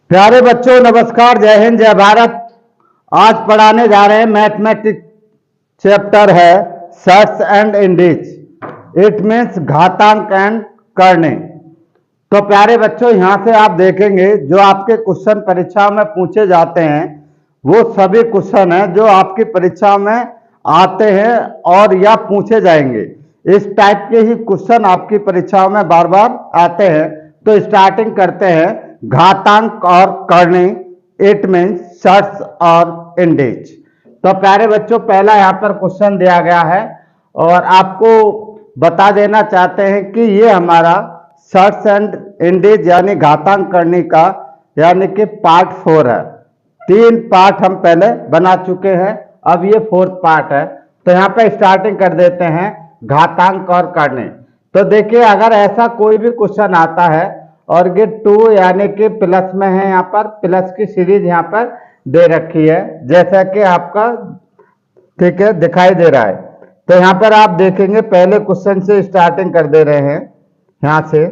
प्यारे बच्चों, नमस्कार, जय हिंद, जय भारत। आज पढ़ाने जा रहे हैं मैथमेटिक्स। चैप्टर है shirts and Indies. It means घातांक एंड करने। तो प्यारे बच्चों, यहाँ से आप देखेंगे जो आपके क्वेश्चन परीक्षा में पूछे जाते हैं वो सभी क्वेश्चन हैं जो आपकी परीक्षा में आते हैं और या पूछे जाएंगे। इस टाइप के ही क्वेश्चन आपकी परीक्षाओं में बार बार आते हैं। तो स्टार्टिंग करते हैं घातांक और करने। इट मीन्स सर्ट्स और इंडीज। तो प्यारे बच्चों, पहला यहाँ पर क्वेश्चन दिया गया है और आपको बता देना चाहते हैं कि ये हमारा सर्ट्स एंड इंडीज यानी घातांक करने का यानी कि पार्ट 4 है। 3 पार्ट हम पहले बना चुके हैं, अब ये 4th पार्ट है। तो यहाँ पे स्टार्टिंग कर देते हैं घातांक और करने। तो देखिए, अगर ऐसा कोई भी क्वेश्चन आता है और ये 2 यानी कि प्लस में है, यहाँ पर प्लस की सीरीज यहाँ पर दे रखी है, जैसा कि आपका ठीक है दिखाई दे रहा है। तो यहाँ पर आप देखेंगे पहले क्वेश्चन से स्टार्टिंग कर दे रहे हैं यहाँ से।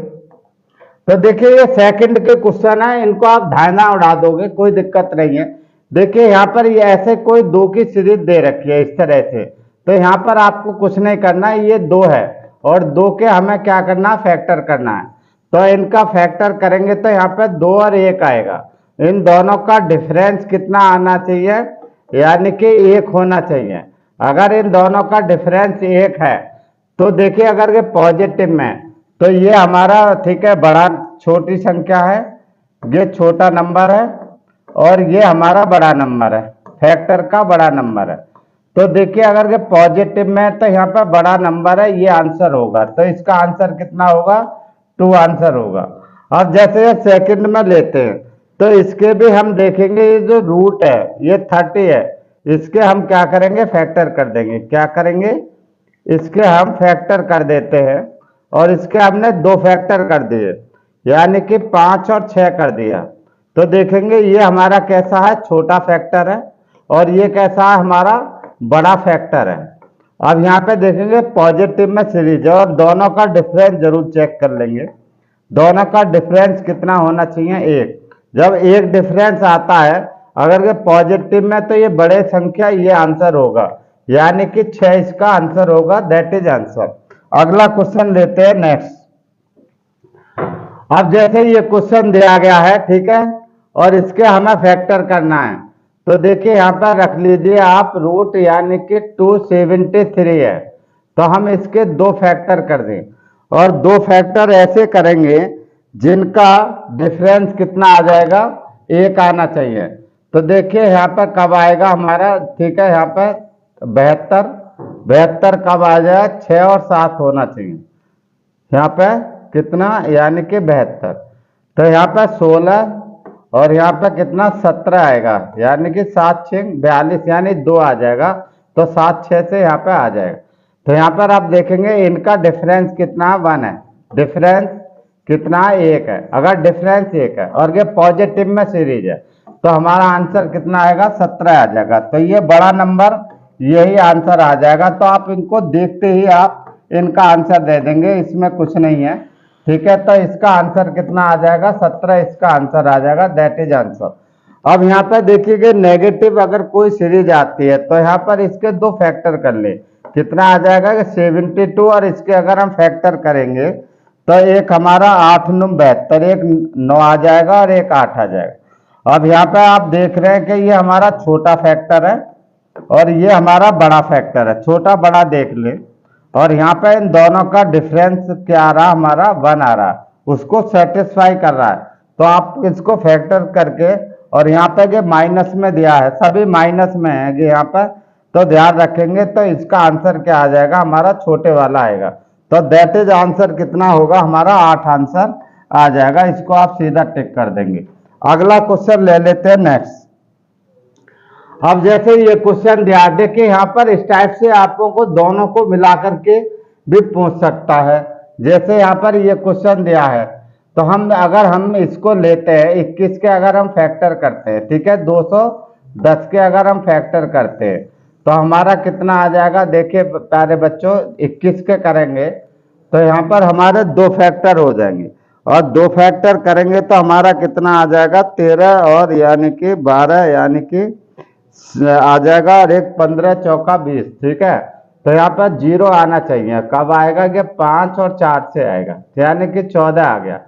तो देखिए, ये सेकंड के क्वेश्चन है, इनको आप धारणा उड़ा दोगे, कोई दिक्कत नहीं है। देखिए यहाँ पर ये ऐसे कोई 2 की सीरीज दे रखी है इस तरह से। तो यहाँ पर आपको कुछ नहीं करना है, ये 2 है और 2 के हमें क्या करना है, फैक्टर करना है। तो इनका फैक्टर करेंगे तो यहाँ पे 2 और 1 आएगा। इन दोनों का डिफरेंस कितना आना चाहिए, यानी कि 1 होना चाहिए। अगर इन दोनों का डिफरेंस 1 है तो देखिए, अगर ये पॉजिटिव में तो ये हमारा ठीक है बड़ा छोटी संख्या है, ये छोटा नंबर है और ये हमारा बड़ा नंबर है, फैक्टर का बड़ा नंबर है। तो देखिए, अगर ये पॉजिटिव में तो यहाँ पर बड़ा नंबर है, ये आंसर होगा। तो इसका आंसर कितना होगा, 2 आंसर होगा। अब जैसे ये सेकंड में लेते हैं तो इसके भी हम देखेंगे, ये जो रूट है ये 30 है, इसके हम क्या करेंगे, फैक्टर कर देंगे। क्या करेंगे, इसके हम फैक्टर कर देते हैं और इसके हमने 2 फैक्टर कर दिए, यानी कि 5 और 6 कर दिया। तो देखेंगे ये हमारा कैसा है, छोटा फैक्टर है और ये कैसा है, हमारा बड़ा फैक्टर है। अब यहाँ पे देखेंगे पॉजिटिव में सीरीज है और दोनों का डिफरेंस जरूर चेक कर लेंगे। दोनों का डिफरेंस कितना होना चाहिए, 1। जब 1 डिफरेंस आता है, अगर ये पॉजिटिव में तो ये बड़े संख्या, ये आंसर होगा, यानी कि 6 इसका आंसर होगा। That is answer. अगला क्वेश्चन लेते हैं नेक्स्ट। अब जैसे ये क्वेश्चन दिया गया है, ठीक है, और इसके हमें फैक्टर करना है। तो देखिए यहाँ पर रख लीजिए आप रूट, यानी कि 273 है। तो हम इसके 2 फैक्टर कर दें और 2 फैक्टर ऐसे करेंगे जिनका डिफरेंस कितना आ जाएगा, 1 आना चाहिए। तो देखिए यहाँ पर कब आएगा हमारा, ठीक है, यहाँ पर 72 कब आ जाए, 6 और 7 होना चाहिए। यहाँ पे कितना, यानी कि 72। तो यहाँ पे 16 और यहाँ पे कितना, 17 आएगा, यानी कि 7 6 42, यानी 2 आ जाएगा। तो 7 6 से यहाँ पे आ जाएगा। तो यहाँ पर आप देखेंगे इनका डिफरेंस कितना, 1 है। डिफरेंस कितना, 1 है। अगर डिफरेंस 1 है और ये पॉजिटिव में सीरीज है तो हमारा आंसर कितना आएगा, 17 आ जाएगा। तो ये बड़ा नंबर, यही आंसर आ जाएगा। तो आप इनको देखते ही आप इनका आंसर दे देंगे, इसमें कुछ नहीं है, ठीक है। तो इसका आंसर कितना आ जाएगा, 17 इसका आंसर आ जाएगा। That is answer. अब यहाँ पर देखिए नेगेटिव अगर कोई सीरीज आती है तो यहाँ पर इसके 2 फैक्टर कर ले, कितना आ जाएगा, 72 और इसके अगर हम फैक्टर करेंगे तो एक हमारा 8 9 72, एक 9 आ जाएगा और एक 8 आ जाएगा। अब यहाँ पे आप देख रहे हैं कि ये हमारा छोटा फैक्टर है और ये हमारा बड़ा फैक्टर है। छोटा बड़ा देख ले, और यहाँ पे इन दोनों का डिफरेंस क्या आ रहा, हमारा 1 आ रहा है, उसको सेटिस्फाई कर रहा है। तो आप इसको फैक्टर करके, और यहाँ पे ये माइनस में दिया है, सभी माइनस में है ये यहाँ पर, तो ध्यान रखेंगे। तो इसका आंसर क्या आ जाएगा, हमारा छोटे वाला आएगा। तो दैट इज आंसर कितना होगा, हमारा 8 आंसर आ जाएगा। इसको आप सीधा टिक कर देंगे। अगला क्वेश्चन ले लेते हैं नेक्स्ट। अब जैसे ये क्वेश्चन दिया, देखिए यहाँ पर इस टाइप से आपको को दोनों को मिला करके भी पूछ सकता है। जैसे यहाँ पर ये क्वेश्चन दिया है तो हम अगर हम इसको लेते हैं 21 के अगर हम फैक्टर करते हैं, ठीक है, 210 के अगर हम फैक्टर करते हैं तो हमारा कितना आ जाएगा। देखिए प्यारे बच्चों, 21 के करेंगे तो यहाँ पर हमारे 2 फैक्टर हो जाएंगे और 2 फैक्टर करेंगे तो हमारा कितना आ जाएगा 13 और यानी कि 12 यानी कि आ जाएगा, और एक 15 चौका 20। ठीक है, तो यहाँ पर 0 आना चाहिए। कब आएगा कि 5 और 4 से आएगा, यानी कि 14 आ गया।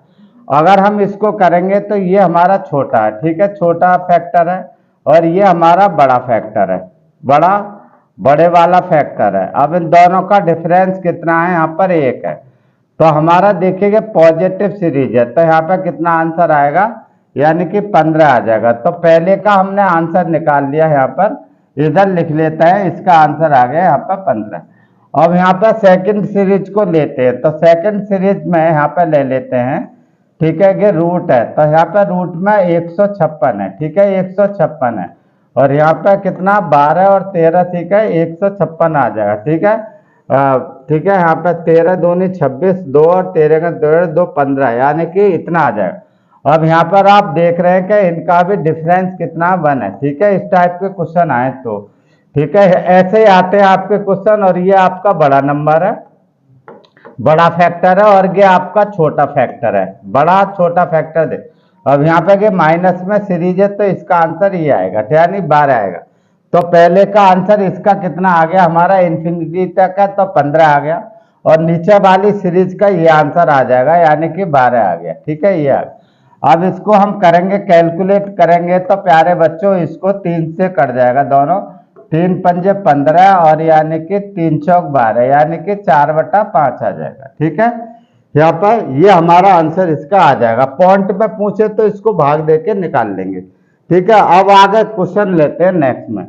अगर हम इसको करेंगे तो ये हमारा छोटा है, ठीक है, छोटा फैक्टर है, और ये हमारा बड़ा फैक्टर है, बड़े वाला फैक्टर है। अब इन दोनों का डिफरेंस कितना है, यहाँ पर 1 है। तो हमारा देखिएगा पॉजिटिव सीरीज है, तो यहाँ पर कितना आंसर आएगा, यानी कि 15 आ जाएगा। तो पहले का हमने आंसर निकाल लिया, यहाँ पर इधर लिख लेते हैं, इसका आंसर आ गया यहाँ पर 15। अब यहाँ पर सेकंड सीरीज को लेते हैं, तो सेकंड सीरीज में यहाँ पर ले लेते हैं, ठीक है, कि रूट है, तो यहाँ पर रूट में 156 है, ठीक है, 156 है, और यहाँ पर कितना 12 और 13, ठीक है, 156 आ जाएगा। ठीक है, ठीक है, यहाँ पर 13 दूनी 26, 2 और 13 का 2 15, यानी कि इतना आ जाएगा। अब यहाँ पर आप देख रहे हैं कि इनका भी डिफरेंस कितना 1 है। ठीक है, इस टाइप के क्वेश्चन आए तो ठीक है, ऐसे ही आते हैं आपके क्वेश्चन, और ये आपका बड़ा नंबर है, बड़ा फैक्टर है, और ये आपका छोटा फैक्टर है, बड़ा छोटा फैक्टर दे। अब यहाँ पे के माइनस में सीरीज है, तो इसका आंसर ये आएगा, यानी 12 आएगा। तो पहले का आंसर इसका कितना आ गया हमारा, इन्फिनिटी तक है, तो 15 आ गया, और नीचे वाली सीरीज का ये आंसर आ जाएगा, यानी कि 12 आ गया। ठीक है, ये आ गया। अब इसको हम करेंगे, कैलकुलेट करेंगे, तो प्यारे बच्चों इसको 3 से कट जाएगा दोनों, 3 पंजे 15, और यानी कि 3 चौक 12, यानी कि 4/5 आ जाएगा। ठीक है, यहाँ पर ये हमारा आंसर इसका आ जाएगा। पॉइंट में पूछे तो इसको भाग देके निकाल लेंगे। ठीक है, अब आगे क्वेश्चन लेते हैं नेक्स्ट में।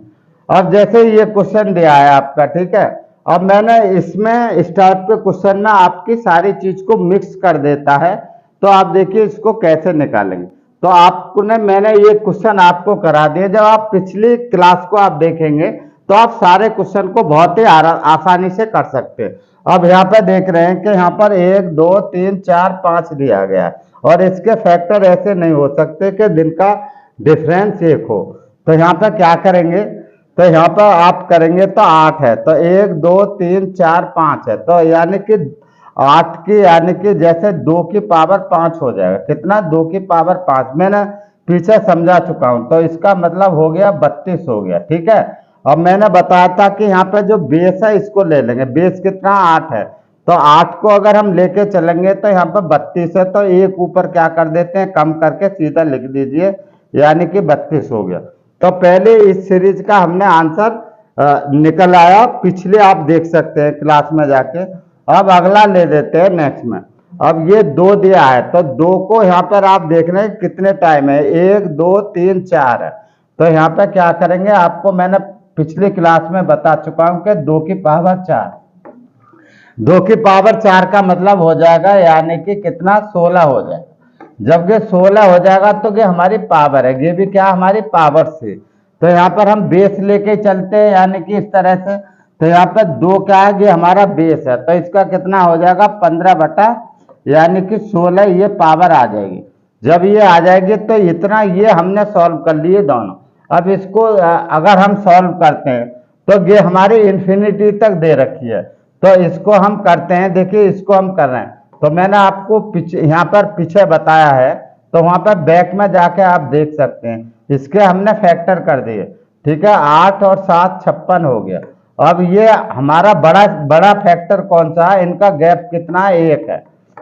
अब जैसे ये क्वेश्चन दिया है आपका, ठीक है, अब मैंने इसमें स्टार्ट पे क्वेश्चन ना आपकी सारी चीज को मिक्स कर देता है, तो आप देखिए इसको कैसे निकालेंगे। तो आपको ने मैंने ये क्वेश्चन आपको करा दिया, जब आप पिछली क्लास को आप देखेंगे तो आप सारे क्वेश्चन को बहुत ही आसानी से कर सकते हैं। अब यहाँ पर देख रहे हैं कि यहाँ पर 1 2 3 4 5 दिया गया है, और इसके फैक्टर ऐसे नहीं हो सकते कि जिनका डिफरेंस 1 हो। तो यहाँ पर क्या करेंगे, तो यहाँ पर आप करेंगे तो 8 है, तो 1 2 3 4 5 है, तो यानी कि 8 की यानी कि जैसे 2 की पावर 5 हो जाएगा, कितना 2 की पावर 5, मैंने पीछे समझा चुका हूं, तो इसका मतलब हो गया 32 हो गया। ठीक है, अब मैंने बताया था कि यहाँ पे जो बेस है इसको ले लेंगे, बेस कितना 8 है, तो 8 को अगर हम लेके चलेंगे तो यहाँ पर 32 है, तो एक ऊपर क्या कर देते हैं, कम करके सीधा लिख दीजिए, यानी कि 32 हो गया। तो पहले इस सीरीज का हमने आंसर निकल आया, पिछले आप देख सकते हैं क्लास में जाके। अब अगला ले देते हैं नेक्स्ट में। अब ये 2 दिया है, तो 2 को यहाँ पर आप देख रहे हैं कितने टाइम है, 1 2 3 4 है, तो यहाँ पे क्या करेंगे, आपको मैंने पिछली क्लास में बता चुका हूं कि 2 की पावर 4, 2 की पावर 4 का मतलब हो जाएगा यानी कि कितना 16 हो जाएगा। जब ये 16 हो जाएगा तो ये हमारी पावर है, ये भी क्या हमारी पावर से, तो यहाँ पर हम बेस लेके चलते हैं, यानी कि इस तरह से। तो यहाँ पर 2 क्या है, ये हमारा बेस है, तो इसका कितना हो जाएगा 15 यानी कि 16, ये पावर आ जाएगी। जब ये आ जाएगी तो इतना ये हमने सॉल्व कर लिए दोनों। अब इसको अगर हम सॉल्व करते हैं तो ये हमारी इन्फिनिटी तक दे रखी है, तो इसको हम करते हैं, देखिए इसको हम कर रहे हैं, तो मैंने आपको यहाँ पर पीछे बताया है, तो वहां पर बैक में जाके आप देख सकते हैं, इसके हमने फैक्टर कर दिए। ठीक है, 8 और 7 56 हो गया। अब ये हमारा बड़ा फैक्टर कौन सा है, इनका गैप कितना है, 1 है।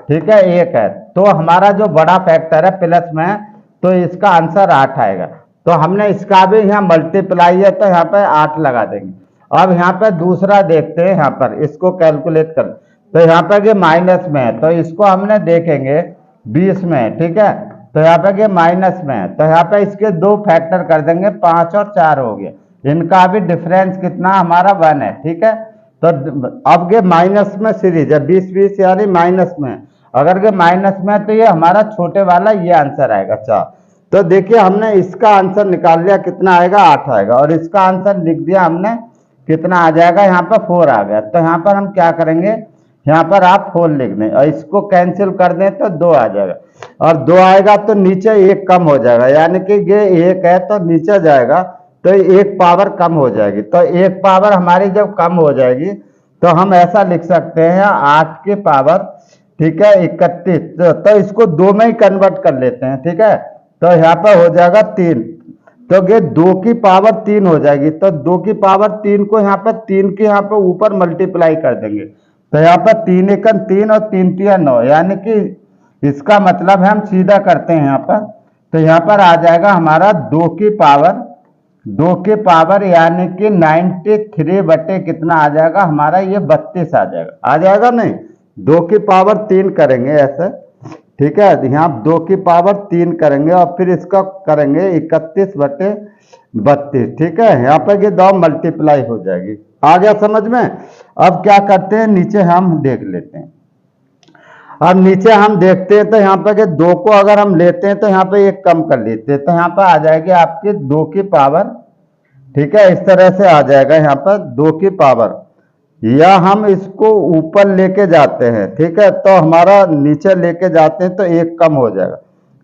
ठीक है, 1 है, तो हमारा जो बड़ा फैक्टर है प्लस में, तो इसका आंसर 8 आएगा। तो हमने इसका भी यहाँ मल्टीप्लाई है, तो यहाँ पे 8 लगा देंगे। अब यहाँ पे दूसरा देखते हैं, यहाँ पर इसको कैलकुलेट कर, तो यहाँ पर ये माइनस में है, तो इसको हमने देखेंगे 20 में। ठीक है, तो यहाँ पे ये माइनस में है, तो यहाँ पे इसके 2 फैक्टर कर देंगे, 5 और 4 हो गया, इनका भी डिफरेंस कितना हमारा 1 है। ठीक है, तो अब ये माइनस में सीरीज है, 20 यानी माइनस में, अगर ये माइनस में है तो ये हमारा छोटे वाला ये आंसर आएगा 4। तो देखिए हमने इसका आंसर निकाल लिया, कितना आएगा 8 आएगा, और इसका आंसर लिख दिया हमने, कितना आ जाएगा यहाँ पर 4 आ गया। तो यहाँ पर हम क्या करेंगे, यहाँ पर आप 4 लिख दें, और इसको कैंसिल कर दें तो 2 आ जाएगा, और 2 आएगा तो नीचे 1 कम हो जाएगा, यानी कि ये 1 है तो नीचे जाएगा, तो 1 पावर कम हो जाएगी। तो 1 पावर हमारी जब कम हो जाएगी तो हम ऐसा लिख सकते हैं 8 की पावर ठीक है 31, तो इसको 2 में ही कन्वर्ट कर लेते हैं, ठीक है। तो यहाँ पर हो जाएगा 3, तो ये 2 की पावर 3 हो जाएगी, तो 2 की पावर 3 को यहाँ पर 3 के यहाँ पर ऊपर मल्टीप्लाई कर देंगे, तो यहाँ पर 3 एकम 3 और 3 तिया 9, यानी कि इसका मतलब है हम सीधा करते हैं यहाँ पर, तो यहाँ पर आ जाएगा हमारा 2 की पावर यानी कि 93 बटे कितना आ जाएगा हमारा, ये 32 आ जाएगा नहीं, 2 की पावर 3 करेंगे ऐसे, ठीक है। यहाँ 2 की पावर 3 करेंगे और फिर इसका करेंगे 31 बटे 32, ठीक है। यहाँ पर ये 2 मल्टीप्लाई हो जाएगी, आ गया समझ में। अब क्या करते हैं, नीचे हम देख लेते हैं। अब नीचे हम देखते हैं तो यहाँ पर के 2 को अगर हम लेते हैं तो यहाँ पे 1 कम कर लेते हैं, तो यहाँ पर आ जाएगी आपकी 2 की पावर, ठीक है। इस तरह से आ जाएगा यहाँ पर 2 की पावर, या हम इसको ऊपर लेके जाते हैं, ठीक है, तो हमारा नीचे लेके जाते हैं तो 1 कम हो जाएगा।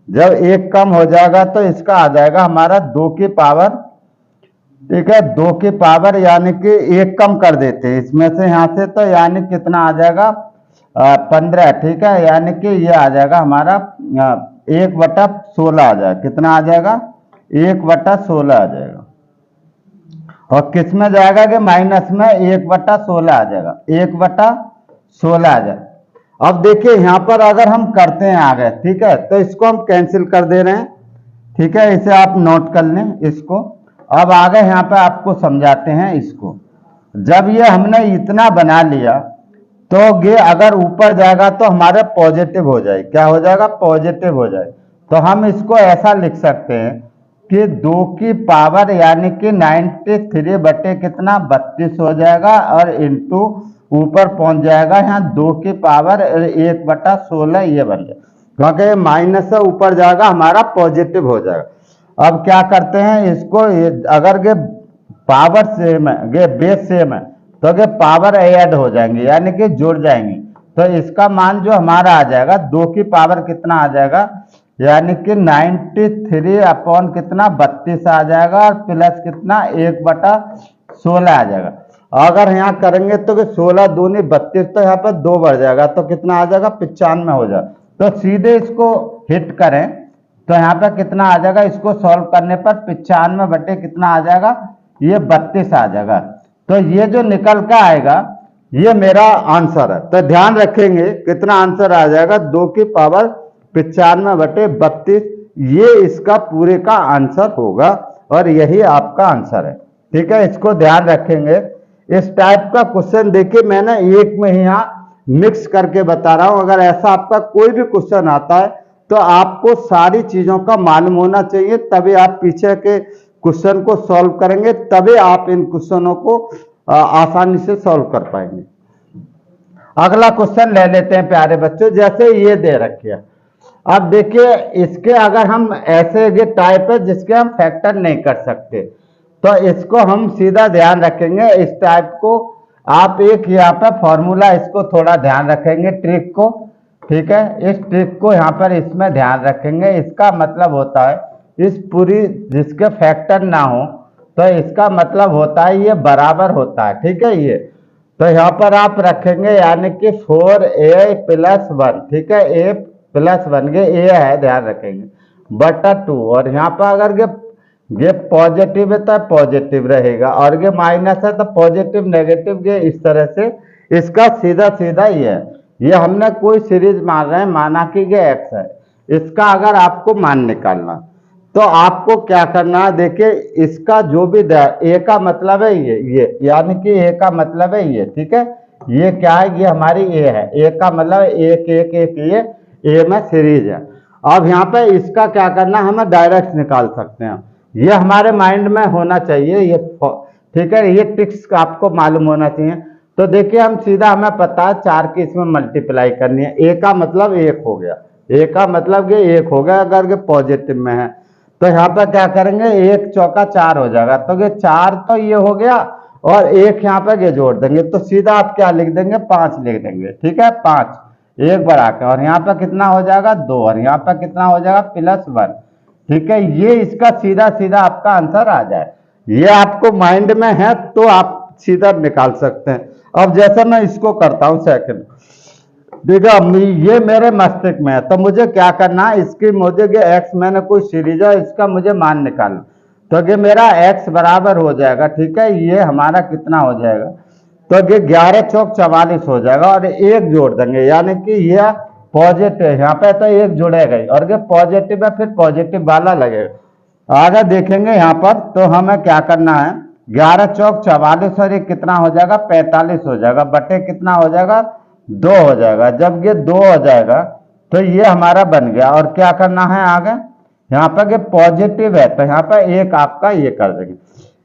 जब 1 कम हो जाएगा तो इसका आ जाएगा हमारा 2 की पावर, ठीक है, 2 की पावर यानी कि 1 कम कर देते हैं इसमें से, यहाँ से, तो यानी कितना आ जाएगा 15, ठीक है, यानी कि ये आ जाएगा हमारा 1/16 आ जाएगा, कितना आ जाएगा 1/16 आ जाएगा, और किस में जाएगा कि माइनस में 1/16 आ जाएगा, 1/16 आ जाएगा। अब देखिए यहाँ पर अगर हम करते हैं आगे, ठीक है, तो इसको हम कैंसिल कर दे रहे हैं, ठीक है, इसे आप नोट कर लें इसको। अब आगे यहाँ पे आपको समझाते हैं इसको। जब ये हमने इतना बना लिया तो ये अगर ऊपर जाएगा तो हमारा पॉजिटिव हो जाए, क्या हो जाएगा, पॉजिटिव हो जाए। तो हम इसको ऐसा लिख सकते हैं कि 2 की पावर यानी कि 93 बटे कितना 32 हो जाएगा, और इंटू ऊपर पहुंच जाएगा यहाँ 2 की पावर 1/16, ये बन जाएगा, क्योंकि माइनस से ऊपर जाएगा हमारा पॉजिटिव हो जाएगा। अब क्या करते हैं इसको, अगर ये पावर सेम है, ये बेस सेम है, तो ये पावर ऐड हो जाएंगे यानी कि जुड़ जाएंगे, तो इसका मान जो हमारा आ जाएगा 2 की पावर कितना आ जाएगा, यानी कि 93 अपॉन कितना 32 आ जाएगा, और प्लस कितना 1/16 आ जाएगा। अगर यहाँ करेंगे तो 16 दूनी 32, तो यहाँ पर 2 बढ़ जाएगा, तो कितना आ जाएगा 95 हो जाएगा। तो सीधे इसको हिट करें तो यहाँ पर कितना आ जाएगा, इसको सॉल्व करने पर 95 बटे कितना आ जाएगा, ये 32 आ जाएगा। तो ये जो निकल का आएगा ये मेरा आंसर है। तो ध्यान रखेंगे कितना आंसर आ जाएगा, 2 की पावर 95 बटे 32, ये इसका पूरे का आंसर होगा, और यही आपका आंसर है, ठीक है। इसको ध्यान रखेंगे। इस टाइप का क्वेश्चन देखिए मैंने एक में ही यहाँ मिक्स करके बता रहा हूं। अगर ऐसा आपका कोई भी क्वेश्चन आता है तो आपको सारी चीजों का मालूम होना चाहिए, तभी आप पीछे के क्वेश्चन को सॉल्व करेंगे, तभी आप इन क्वेश्चनों को आसानी से सॉल्व कर पाएंगे। अगला क्वेश्चन ले लेते हैं प्यारे बच्चों, जैसे ये दे रखिए। अब देखिए इसके अगर हम ऐसे ये टाइप है जिसके हम फैक्टर नहीं कर सकते, तो इसको हम सीधा ध्यान रखेंगे। इस टाइप को आप एक यहाँ पर फॉर्मूला, इसको थोड़ा ध्यान रखेंगे ट्रिक को, ठीक है। इस ट्रिक को यहाँ पर इसमें ध्यान रखेंगे। इसका मतलब होता है इस पूरी जिसके फैक्टर ना हो तो इसका मतलब होता है ये बराबर होता है, ठीक है। ये तो यहाँ पर आप रखेंगे यानी कि 4a + 1, ठीक है, a + 1, ये a है, ध्यान रखेंगे, बटा 2, और यहाँ पर अगर ये पॉजिटिव है तो पॉजिटिव रहेगा, और ये माइनस है तो पॉजिटिव नेगेटिव, ये इस तरह से इसका सीधा सीधा ये हमने कोई सीरीज मान रहे हैं, माना कि ये x है, इसका अगर आपको मान निकालना तो आपको क्या करना है, देखिए इसका जो भी a का मतलब है ये यानी कि a का मतलब है ये, ठीक है। ये क्या है, ये हमारी a है, a का मतलब 1 1 1, ये a में सीरीज है। अब यहाँ पे इसका क्या करना, हमें डायरेक्ट निकाल सकते हैं, ये हमारे माइंड में होना चाहिए, ये ठीक है, ये ट्रिक्स आपको मालूम होना चाहिए। तो देखिए हम सीधा, हमें पता है 4 की इसमें मल्टीप्लाई करनी है, a का मतलब 1 हो गया, a का मतलब ये 1 हो गया अगर ये पॉजिटिव में है। तो यहाँ पर क्या करेंगे, 1 चौका 4 हो जाएगा, तो ये 4 तो ये हो गया, और 1 यहाँ पर ये जोड़ देंगे, तो सीधा आप क्या लिख देंगे, 5 लिख देंगे, ठीक है, 5 1 बढ़ा के, और यहाँ पर कितना हो जाएगा 2, और यहाँ पर कितना हो जाएगा +1, ठीक है। ये इसका सीधा सीधा आपका आंसर आ जाए। ये आपको माइंड में है तो आप सीधा निकाल सकते हैं। अब जैसे मैं इसको करता हूं सेकंड, ठीक है, ये मेरे मस्तिष्क में है, तो मुझे क्या करना है, इसकी मुझे एक्स मैंने कोई सीरीज है, इसका मुझे मान निकालना। तो ये मेरा एक्स बराबर हो जाएगा, ठीक है, ये हमारा कितना हो जाएगा, तो ये 11 चौक 44 हो जाएगा, और एक जोड़ देंगे, यानी कि ये पॉजिटिव, यहाँ पे तो एक जुड़ेगा ही, और ये पॉजिटिव है, फिर पॉजिटिव वाला लगेगा। आगे देखेंगे यहाँ पर, तो हमें क्या करना है, 11 चौक 44 और ये कितना हो जाएगा, 45 हो जाएगा, बटे कितना हो जाएगा, 2 हो जाएगा। जब ये 2 हो जाएगा तो ये हमारा बन गया, और क्या करना है आगे, यहाँ पर ये पॉजिटिव है, तो यहाँ पर एक आपका ये कर देंगे।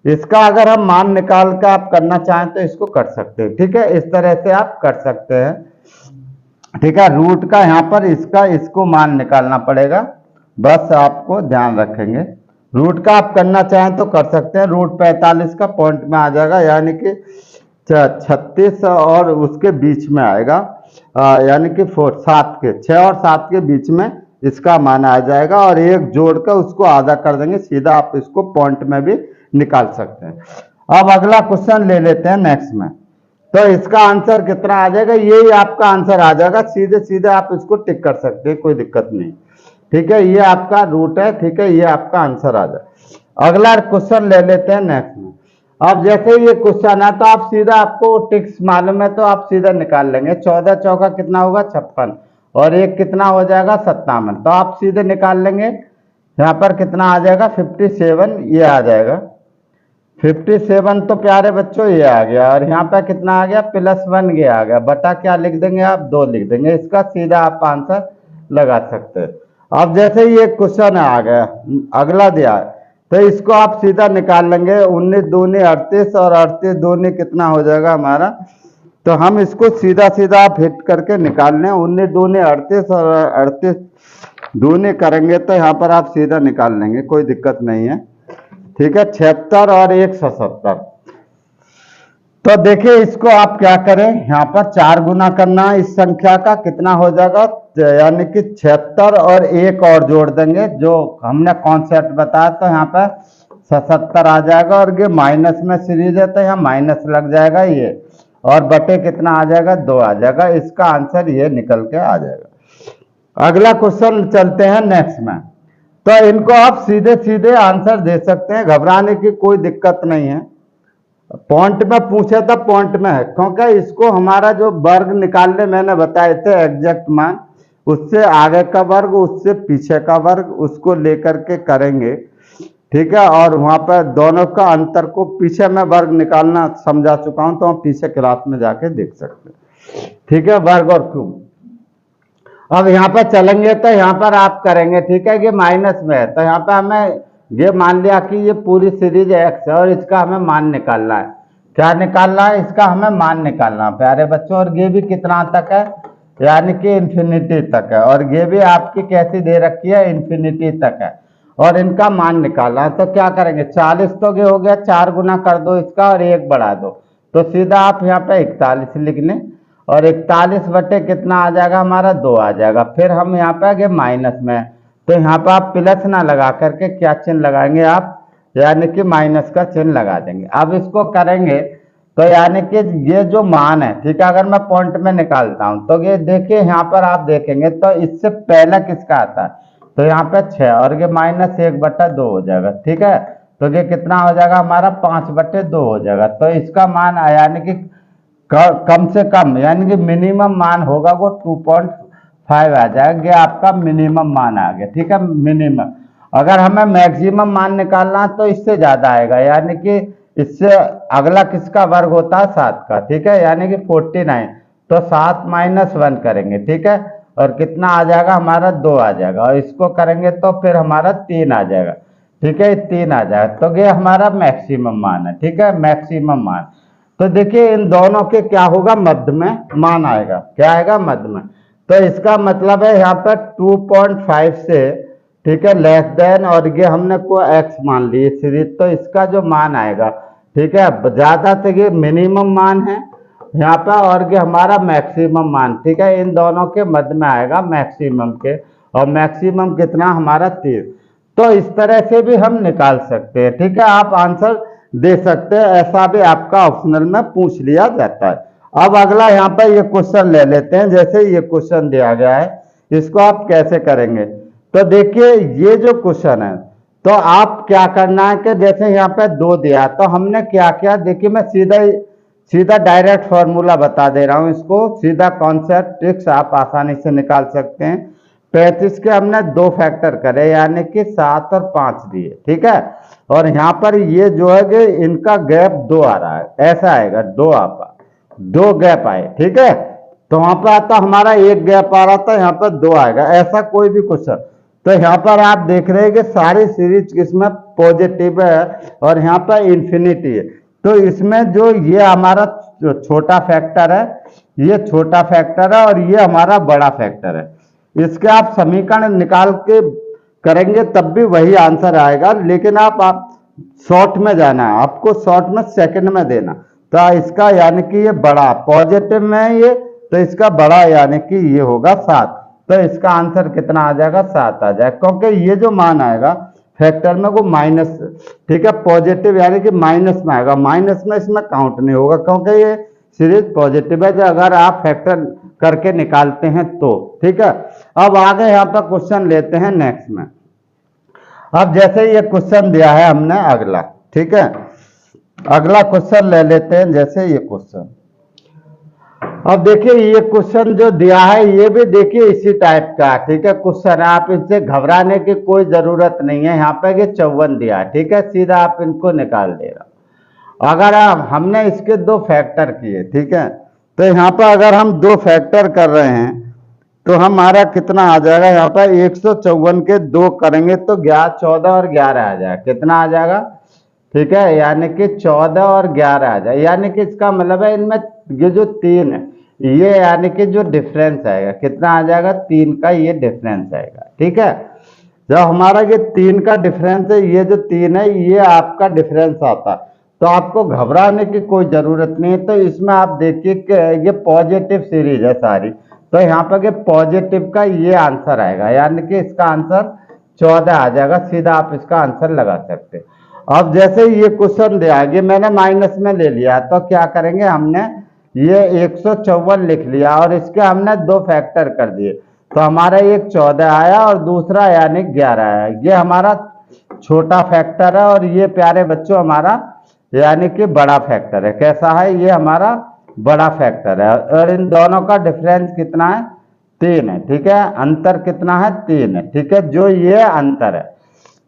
इसका अगर हम मान निकाल कर आप करना चाहें तो इसको कर सकते हैं, ठीक है, इस तरह से आप कर सकते हैं, ठीक है। रूट का यहाँ पर इसको मान निकालना पड़ेगा, बस आपको ध्यान रखेंगे। रूट का आप करना चाहें तो कर सकते हैं, रूट 45 का पॉइंट में आ जाएगा, यानी कि 36 और उसके बीच में आएगा, यानी कि 6 और 7 के बीच में इसका मान आ जाएगा, और एक जोड़ कर उसको आधा कर देंगे, सीधा आप इसको पॉइंट में भी निकाल सकते हैं। अब अगला क्वेश्चन ले लेते हैं नेक्स्ट में, तो इसका आंसर कितना आ जाएगा, यही आपका आंसर आ जाएगा, सीधे सीधे आप इसको टिक कर सकते हैं, कोई दिक्कत नहीं, ठीक है, ये आपका रूट है, ठीक है, ये आपका आंसर आ जाए। अगला क्वेश्चन ले लेते हैं नेक्स्ट में। अब जैसे ये क्वेश्चन है तो आप सीधा, आपको टिक्स मालूम है तो आप सीधा निकाल लेंगे, 14 चौका कितना होगा 56, और एक कितना हो जाएगा 57, तो आप सीधे निकाल लेंगे, यहाँ पर कितना आ जाएगा 57, ये आ जाएगा 57, तो प्यारे बच्चों ये आ गया, और यहाँ पर कितना आ गया +1 ये आ गया, बटा क्या लिख देंगे आप 2 लिख देंगे, इसका सीधा आप आंसर लगा सकते हैं। अब जैसे ये क्वेश्चन आ गया, अगला दिया है, तो इसको आप सीधा निकाल लेंगे, 19 दूनी 38 और 38 दूनी कितना हो जाएगा हमारा, तो हम इसको सीधा सीधा आप हिट करके निकाल लें, 19 दूनी 38 और 38 दूनी करेंगे तो यहाँ पर आप सीधा निकाल लेंगे, कोई दिक्कत नहीं है, ठीक है, 76 और 170। तो देखिए इसको आप क्या करें, यहाँ पर 4 गुना करना है इस संख्या का, कितना हो जाएगा, यानी कि 76 और एक और जोड़ देंगे, जो हमने कॉन्सेप्ट बताया, तो यहाँ पर 77 आ जाएगा, और ये माइनस में सीरीज है तो यहाँ माइनस लग जाएगा ये, और बटे कितना आ जाएगा 2 आ जाएगा, इसका आंसर ये निकल के आ जाएगा। अगला क्वेश्चन चलते हैं नेक्स्ट में, तो इनको आप सीधे सीधे आंसर दे सकते हैं, घबराने की कोई दिक्कत नहीं है, पॉइंट में पूछे तो पॉइंट में है, क्योंकि इसको हमारा जो वर्ग निकालने मैंने बताए थे एग्जैक्ट मान, उससे आगे का वर्ग उससे पीछे का वर्ग उसको लेकर के करेंगे, ठीक है, और वहां पर दोनों का अंतर को पीछे में वर्ग निकालना समझा चुका हूं, तो हम पीछे क्लास में जाके देख सकते हैं, ठीक है, वर्ग और क्यूब। अब यहाँ पर चलेंगे तो यहाँ पर आप करेंगे, ठीक है, ये माइनस में है, तो यहाँ पर हमें ये मान लिया कि ये पूरी सीरीज एक्स है, और इसका हमें मान निकालना है, क्या निकालना है, इसका हमें मान निकालना है प्यारे बच्चों, और ये भी कितना तक है, यानी कि इन्फिनिटी तक है, और ये भी आपकी कैसी दे रखी है, इन्फिनिटी तक है, और इनका मान निकालना है, तो क्या करेंगे, 40 तो ये हो गया, 4 गुना कर दो इसका और 1 बढ़ा दो, तो सीधा आप यहाँ पे 41 लिख लें, और 41 बटे कितना आ जाएगा हमारा 2 आ जाएगा, फिर हम यहाँ पे आगे माइनस में, तो यहाँ पे आप प्लस ना लगा करके क्या चिन्ह लगाएंगे आप, यानी कि माइनस का चिन्ह लगा देंगे। अब इसको करेंगे तो यानी कि ये जो मान है, ठीक है, अगर मैं पॉइंट में निकालता हूं तो ये देखिए यहाँ पर आप देखेंगे तो इससे पहला किसका आता है, तो यहाँ पे 6, और ये -1/2 हो जाएगा, ठीक है, तो ये कितना हो जाएगा हमारा 5/2 हो जाएगा, तो इसका मान यानी कि कम से कम यानी कि मिनिमम मान होगा वो 2.5 आ जाएगा, ये आपका मिनिमम मान आ गया, ठीक है, मिनिमम। अगर हमें मैक्सिमम मान निकालना है तो इससे ज्यादा आएगा, यानी कि इससे अगला किसका वर्ग होता है 7 का, ठीक है, यानी कि 49, तो 7 - 1 करेंगे, ठीक है, और कितना आ जाएगा हमारा 2 आ जाएगा, और इसको करेंगे तो फिर हमारा 3 आ जाएगा, ठीक है, 3 आ जाएगा, तो ये हमारा मैक्सिमम मान है, ठीक है, मैक्सिमम मान। तो देखिए इन दोनों के क्या होगा, मध्य में मान आएगा, क्या आएगा, मध्य में, तो इसका मतलब है यहाँ पर 2.5 से, ठीक है, लेस देन, और ये हमने को x मान ली सीरीज, तो इसका जो मान आएगा, ठीक है, ज्यादा से ये मिनिमम मान है यहाँ पर, और ये हमारा मैक्सिमम मान, ठीक है, इन दोनों के मध्य में आएगा मैक्सिमम के, और मैक्सिमम कितना हमारा 3, तो इस तरह से भी हम निकाल सकते हैं, ठीक है, आप आंसर दे सकते हैं, ऐसा भी आपका ऑप्शनल में पूछ लिया जाता है। अब अगला यहाँ पर ये क्वेश्चन ले लेते हैं। जैसे ये क्वेश्चन दिया गया है, इसको आप कैसे करेंगे? तो देखिए ये जो क्वेश्चन है, तो आप क्या करना है कि जैसे यहाँ पे 2 दिया, तो हमने क्या किया, देखिए मैं सीधा डायरेक्ट फॉर्मूला बता दे रहा हूँ। इसको सीधा कॉन्सेप्ट ट्रिक्स आप आसानी से निकाल सकते हैं। 35 के हमने 2 फैक्टर करे, यानी कि 7 और 5 दिए, ठीक है। और यहाँ पर ये जो है कि इनका गैप 2 आ रहा है, ऐसा आएगा 2 आपका 2 गैप आए, ठीक है। तो वहां पर आता हमारा 1 गैप आ रहा था, यहाँ पर 2 आएगा, ऐसा कोई भी क्वेश्चन। तो यहाँ पर आप देख रहे हैं कि सारी सीरीज किसमें पॉजिटिव है और यहाँ पर इंफिनिटी है। तो इसमें जो ये हमारा छोटा फैक्टर है, ये छोटा फैक्टर है और ये हमारा बड़ा फैक्टर है। इसके आप समीकरण निकाल के करेंगे तब भी वही आंसर आएगा, लेकिन आप शॉर्ट में जाना है, आपको शॉर्ट में सेकंड में देना। तो इसका यानी कि ये बड़ा पॉजिटिव में है ये, तो इसका बड़ा यानी कि ये होगा 7। तो इसका आंसर कितना आ जाएगा? 7 आ जाएगा, क्योंकि ये जो मान आएगा फैक्टर में वो माइनस, ठीक है, पॉजिटिव यानी कि माइनस में आएगा। माइनस में इसमें काउंट नहीं होगा, क्योंकि ये सीरीज पॉजिटिव है जो अगर आप फैक्टर करके निकालते हैं तो, ठीक है। अब आगे यहाँ पर क्वेश्चन लेते हैं नेक्स्ट में। अब जैसे ये क्वेश्चन दिया है हमने अगला, ठीक है, अगला क्वेश्चन ले लेते हैं। जैसे ये क्वेश्चन, अब देखिए ये क्वेश्चन जो दिया है ये भी देखिए इसी टाइप का, ठीक है, क्वेश्चन। आप इससे घबराने की कोई जरूरत नहीं है। यहाँ पे ये 54 दिया है, ठीक है, सीधा आप इनको निकाल दे रहा। अगर हमने इसके 2 फैक्टर किए, ठीक है, तो यहाँ पर अगर हम 2 फैक्टर कर रहे हैं तो हमारा कितना आ जाएगा? यहाँ पर 154 के 2 करेंगे तो 14 और 11 आ जाएगा। कितना आ जाएगा? ठीक है, यानी कि 14 और 11 आ जाए, यानी कि इसका मतलब है इनमें ये जो 3 है, ये यानी कि जो डिफरेंस आएगा कितना आ जाएगा? 3 का ये डिफरेंस आएगा, ठीक है। जब हमारा ये 3 का डिफरेंस है, ये जो 3 है ये आपका डिफरेंस आता है, तो आपको घबराने की कोई जरूरत नहीं है। तो इसमें आप देखिए कि ये पॉजिटिव सीरीज है सारी, तो यहाँ पर पॉजिटिव का ये आंसर आएगा, यानी कि इसका आंसर 14 आ जाएगा। सीधा आप इसका आंसर लगा सकते हैं। अब जैसे ये क्वेश्चन दिया है, मैंने माइनस में ले लिया, तो क्या करेंगे, हमने ये 154 लिख लिया और इसके हमने 2 फैक्टर कर दिए, तो हमारा एक 14 आया और दूसरा यानी 11 आया। ये हमारा छोटा फैक्टर है और ये प्यारे बच्चों हमारा यानी कि बड़ा फैक्टर है। कैसा है? ये हमारा बड़ा फैक्टर है और इन दोनों का डिफरेंस कितना है? 3 है, ठीक है। अंतर कितना है? 3 है, ठीक है, जो ये अंतर है।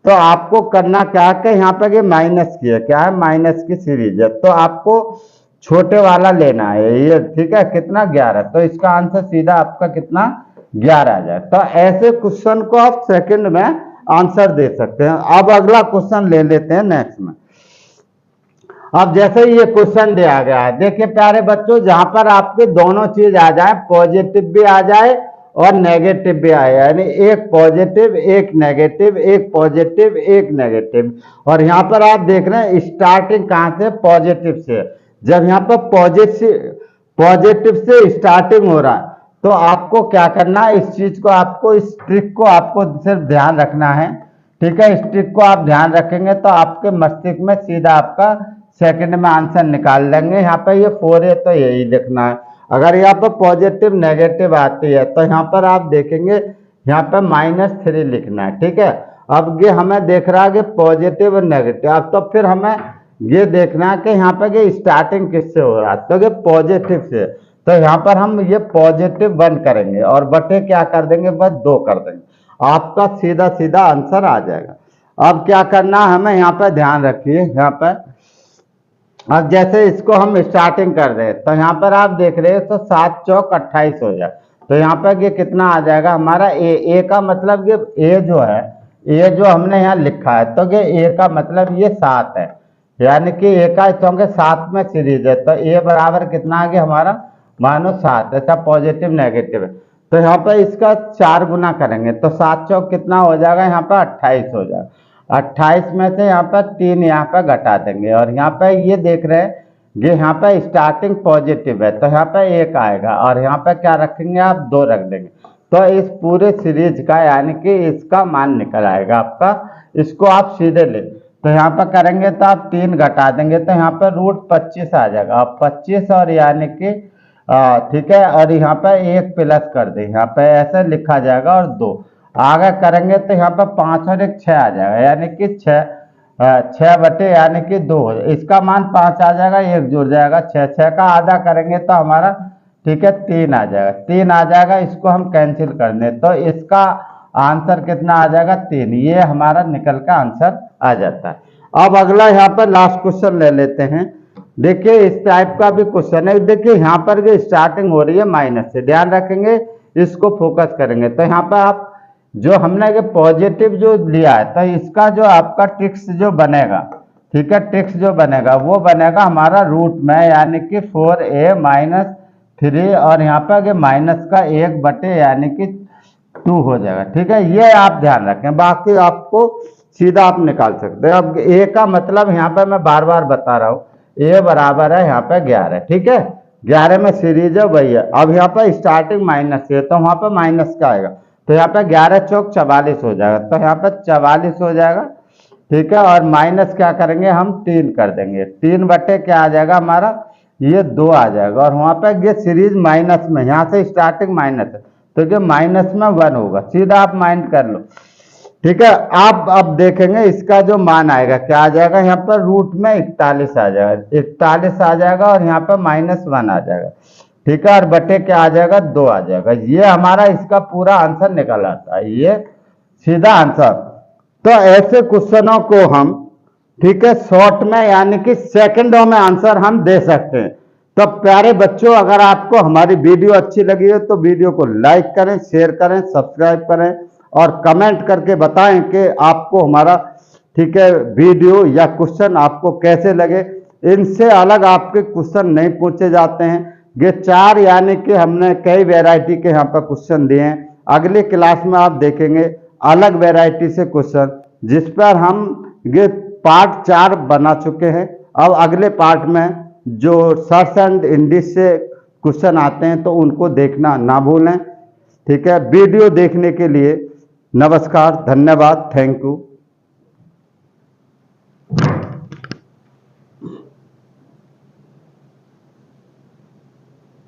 तो आपको करना क्या है, यहाँ पे ये माइनस की है, क्या है? माइनस की सीरीज है, तो आपको छोटे वाला लेना है ये, ठीक है। कितना? 11। तो इसका आंसर सीधा आपका कितना? 11 आ जाए। तो ऐसे क्वेश्चन को आप सेकंड में आंसर दे सकते हैं। अब अगला क्वेश्चन ले लेते हैं नेक्स्ट में। अब जैसे ये क्वेश्चन दिया गया है, देखिए प्यारे बच्चों, जहां पर आपके दोनों चीज आ जाए, पॉजिटिव भी आ जाए और नेगेटिव भी आए, यानी एक पॉजिटिव एक नेगेटिव, एक पॉजिटिव एक नेगेटिव। और यहाँ पर आप देख रहे हैं स्टार्टिंग कहाँ से? पॉजिटिव से। जब यहाँ पर पॉजिटिव से स्टार्टिंग हो रहा है, तो आपको क्या करना है, इस चीज को आपको, इस ट्रिक को आपको सिर्फ ध्यान रखना है, ठीक है। इस ट्रिक को आप ध्यान रखेंगे तो आपके मस्तिष्क में सीधा आपका सेकंड में आंसर निकाल लेंगे। यहाँ पे ये 4 है तो यही लिखना है। अगर यहाँ पर पॉजिटिव नेगेटिव आती है तो यहाँ पर आप देखेंगे यहाँ पर -3 लिखना है, ठीक है। अब ये हमें देख रहा है कि पॉजिटिव और नेगेटिव, अब तो फिर हमें ये देखना है कि यहाँ पर ये स्टार्टिंग किससे हो रहा है, तो ये पॉजिटिव से। तो यहाँ पर हम ये पॉजिटिव 1 करेंगे और बटे क्या कर देंगे? बस 2 कर देंगे, आपका सीधा सीधा आंसर आ जाएगा। अब क्या करना है हमें, यहाँ पर ध्यान रखिए, यहाँ पर अब जैसे इसको हम स्टार्टिंग कर रहे हैं, तो यहाँ पर आप देख रहे हैं तो 7 चौक 28 हो जाए। तो यहाँ पर ये कितना आ जाएगा हमारा? ए का मतलब ये ए जो है, ए जो हमने यहाँ लिखा है, तो ये ए का मतलब ये 7 है, यानी कि ए का क्योंकि 7 में सीरीज है, तो ए बराबर कितना आ गया हमारा? मानो 7। ऐसा पॉजिटिव नेगेटिव है, तो यहाँ पर इसका 4 गुना करेंगे तो 7 चौक कितना हो जाएगा? यहाँ पर 28 हो जाएगा। 28 में से यहाँ पर 3 यहाँ पर घटा देंगे और यहाँ पर ये देख रहे हैं ये यहाँ पर स्टार्टिंग पॉजिटिव है, तो यहाँ पर 1 आएगा और यहाँ पर क्या रखेंगे आप? 2 रख देंगे। तो इस पूरे सीरीज का यानी कि इसका मान निकल आएगा आपका। इसको आप सीधे ले, तो यहाँ पर करेंगे तो आप 3 घटा देंगे तो यहाँ पर √25 आ जाएगा। अब 25 और यानी कि ठीक है, और यहाँ पे 1 प्लस कर दे, यहाँ पे ऐसे लिखा जाएगा और 2 आगे करेंगे तो यहाँ पे 5 और 1 6 आ जाएगा, यानी कि 6 बटे यानी कि 2, इसका मान 5 आ जाएगा, 1 जुड़ जाएगा 6, 6 का आधा करेंगे तो हमारा ठीक है 3 आ जाएगा, 3 आ जाएगा, इसको हम कैंसिल कर दें तो इसका आंसर कितना आ जाएगा 3, ये हमारा निकल का आंसर आ जाता है। अब अगला यहाँ पर लास्ट क्वेश्चन ले लेते हैं। देखिए इस टाइप का भी क्वेश्चन है। देखिए यहाँ पर भी स्टार्टिंग हो रही है माइनस से, ध्यान रखेंगे, इसको फोकस करेंगे तो यहाँ पर आप जो हमने ये पॉजिटिव जो लिया है तो इसका जो आपका ट्रिक्स जो बनेगा, ठीक है, ट्रिक्स जो बनेगा वो बनेगा हमारा रूट में, यानी कि 4a माइनस 3 और यहाँ पर माइनस का 1 बटे यानी कि 2 हो जाएगा। ठीक है, ये आप ध्यान रखें, बाकी आपको सीधा आप निकाल सकते हैं। अब a का मतलब यहाँ पर मैं बार बार बता रहा हूँ, a बराबर है यहाँ पे 11, ठीक है, 11 में सीरीज है वही है। अब यहाँ पर स्टार्टिंग माइनस है तो वहाँ पर माइनस का आएगा, तो यहाँ पे 11 चौक 44 हो जाएगा, तो यहाँ पे 44 हो जाएगा, ठीक है, और माइनस क्या करेंगे हम 3 कर देंगे, 3 बटे क्या आ जाएगा हमारा ये 2 आ जाएगा, और वहाँ पे ये सीरीज माइनस में, यहाँ से स्टार्टिंग माइनस है तो ये माइनस में 1 होगा, सीधा आप माइंड कर लो। ठीक है, आप अब देखेंगे इसका जो मान आएगा क्या आ जाएगा, यहाँ पर रूट में 41 आ जाएगा, 41 आ जाएगा और यहाँ पर -1 आ जाएगा, ठीक है, और बटे क्या आ जाएगा 2 आ जाएगा, ये हमारा इसका पूरा आंसर निकल आता है, ये सीधा आंसर। तो ऐसे क्वेश्चनों को हम ठीक है शॉर्ट में यानी कि सेकंडों में आंसर हम दे सकते हैं। तो प्यारे बच्चों, अगर आपको हमारी वीडियो अच्छी लगी है तो वीडियो को लाइक करें, शेयर करें, सब्सक्राइब करें और कमेंट करके बताएं कि आपको हमारा ठीक है वीडियो या क्वेश्चन आपको कैसे लगे। इनसे अलग आपके क्वेश्चन नहीं पूछे जाते हैं। ये 4 यानी कि हमने कई वैरायटी के यहाँ पर क्वेश्चन दिए हैं। अगली क्लास में आप देखेंगे अलग वैरायटी से क्वेश्चन, जिस पर हम ये पार्ट 4 बना चुके हैं। अब अगले पार्ट में जो सर्च एंड इंडिश से क्वेश्चन आते हैं तो उनको देखना ना भूलें। ठीक है, वीडियो देखने के लिए नमस्कार, धन्यवाद, थैंक यू।